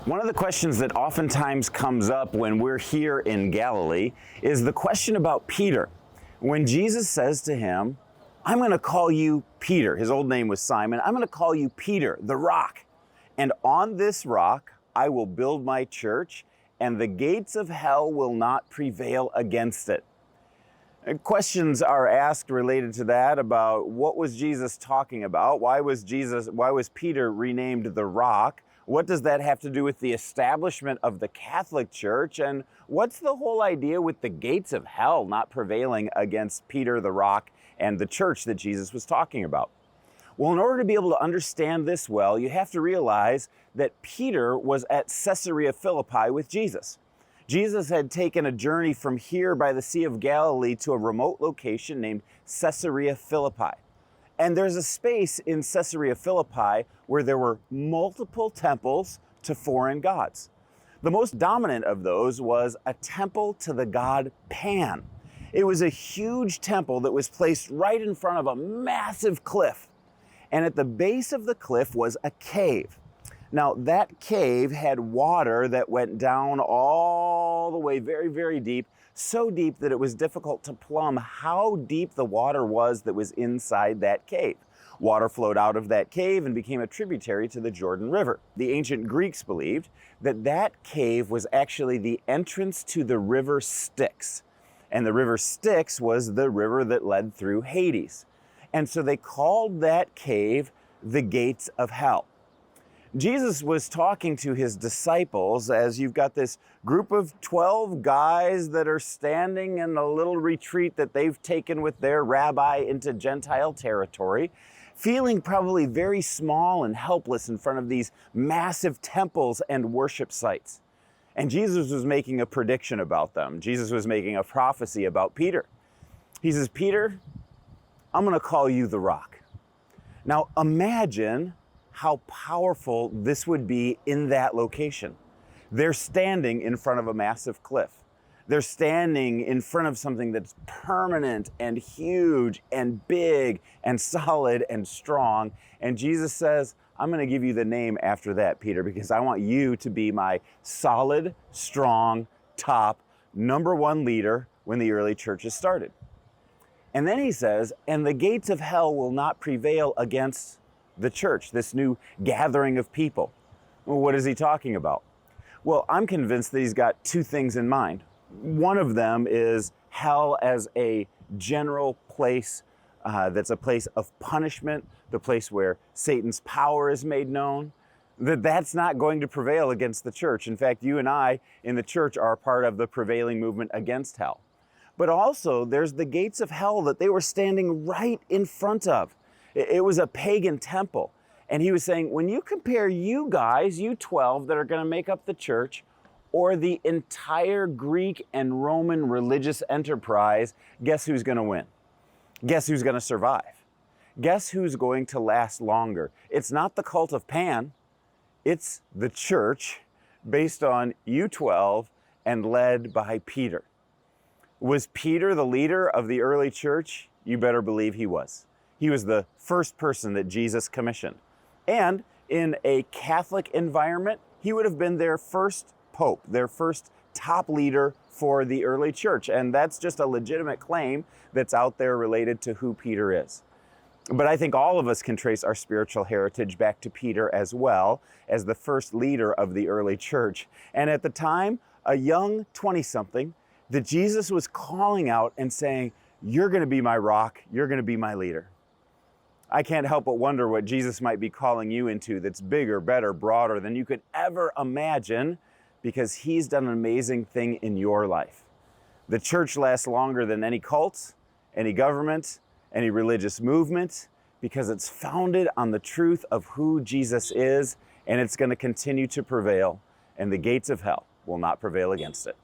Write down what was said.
One of the questions that oftentimes comes up when we're here in Galilee is the question about Peter. When Jesus says to him, I'm going to call you Peter, his old name was Simon, I'm going to call you Peter, the rock. And on this rock, I will build my church, and the gates of hell will not prevail against it. And questions are asked related to that about what was Jesus talking about? Why was Peter renamed the rock? What does that have to do with the establishment of the Catholic Church? And what's the whole idea with the gates of hell not prevailing against Peter the rock and the church that Jesus was talking about? Well, in order to be able to understand this well, you have to realize that Peter was at Caesarea Philippi with Jesus. Jesus had taken a journey from here by the Sea of Galilee to a remote location named Caesarea Philippi. And there's a space in Caesarea Philippi where there were multiple temples to foreign gods. The most dominant of those was a temple to the god Pan. It was a huge temple that was placed right in front of a massive cliff. And at the base of the cliff was a cave. Now, that cave had water that went down all the way very, very deep, so deep that it was difficult to plumb how deep the water was that was inside that cave. Water flowed out of that cave and became a tributary to the Jordan River. The ancient Greeks believed that that cave was actually the entrance to the river Styx. And the river Styx was the river that led through Hades. And so they called that cave the gates of hell. Jesus was talking to his disciples as you've got this group of 12 guys that are standing in a little retreat that they've taken with their rabbi into Gentile territory, feeling probably very small and helpless in front of these massive temples and worship sites. And Jesus was making a prediction about them. Jesus was making a prophecy about Peter. He says, Peter, I'm going to call you the rock. Now imagine how powerful this would be in that location. They're standing in front of a massive cliff. They're standing in front of something that's permanent and huge and big and solid and strong. And Jesus says, I'm going to give you the name after that, Peter, because I want you to be my solid, strong, top, number one leader when the early churches started. And then he says, and the gates of hell will not prevail against the church, this new gathering of people. Well, what is he talking about? Well, I'm convinced that he's got two things in mind. One of them is hell as a general place that's a place of punishment, the place where Satan's power is made known, that's not going to prevail against the church. In fact, you and I in the church are part of the prevailing movement against hell. But also there's the gates of hell that they were standing right in front of. It was a pagan temple. And he was saying, when you compare you guys, you 12 that are going to make up the church, or the entire Greek and Roman religious enterprise, guess who's going to win? Guess who's going to survive? Guess who's going to last longer? It's not the cult of Pan. It's the church based on you 12 and led by Peter. Was Peter the leader of the early church? You better believe he was. He was the first person that Jesus commissioned. And in a Catholic environment, he would have been their first pope, their first top leader for the early church. And that's just a legitimate claim that's out there related to who Peter is. But I think all of us can trace our spiritual heritage back to Peter as well as the first leader of the early church. And at the time, a young 20-something that Jesus was calling out and saying, you're going to be my rock, you're going to be my leader. I can't help but wonder what Jesus might be calling you into that's bigger, better, broader than you could ever imagine, because he's done an amazing thing in your life. The church lasts longer than any cult, any government, any religious movement, because it's founded on the truth of who Jesus is, and it's going to continue to prevail, and the gates of hell will not prevail against it.